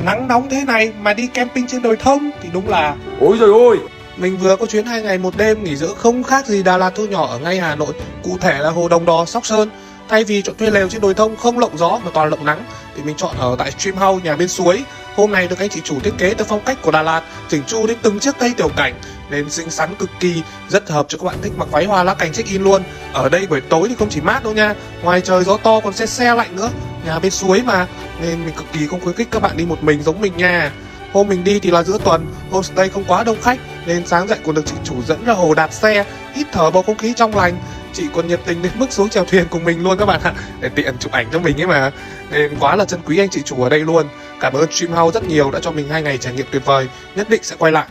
Nắng nóng thế này mà đi camping trên đồi thông thì đúng là Ôi trời ơi. mình vừa có chuyến 2 ngày 1 đêm nghỉ dưỡng không khác gì Đà Lạt thu nhỏ ở ngay Hà Nội, cụ thể là Hồ Đồng Đò, Sóc Sơn. Thay vì chọn thuê lều trên đồi thông không lộng gió mà toàn lộng nắng thì mình chọn ở tại Stream House nhà bên suối. Hôm nay được anh chị chủ thiết kế theo phong cách của Đà Lạt, chỉnh chu đến từng chiếc cây tiểu cảnh nên xinh xắn cực kỳ, rất hợp cho các bạn thích mặc váy hoa lá cành check in luôn. Ở đây buổi tối thì không chỉ mát đâu nha, ngoài trời gió to còn se lạnh nữa. Nhà bên suối mà nên mình cực kỳ không khuyến khích các bạn đi một mình giống mình nha. Hôm mình đi thì là giữa tuần, homestay không quá đông khách nên sáng dậy còn được chị chủ dẫn ra hồ đạp xe, hít thở bầu không khí trong lành. Chị còn nhiệt tình đến mức xuống chèo thuyền cùng mình luôn các bạn ạ, để tiện chụp ảnh cho mình ấy mà. Nên quá là trân quý anh chị chủ ở đây luôn. Cảm ơn Stream House rất nhiều đã cho mình 2 ngày trải nghiệm tuyệt vời, nhất định sẽ quay lại.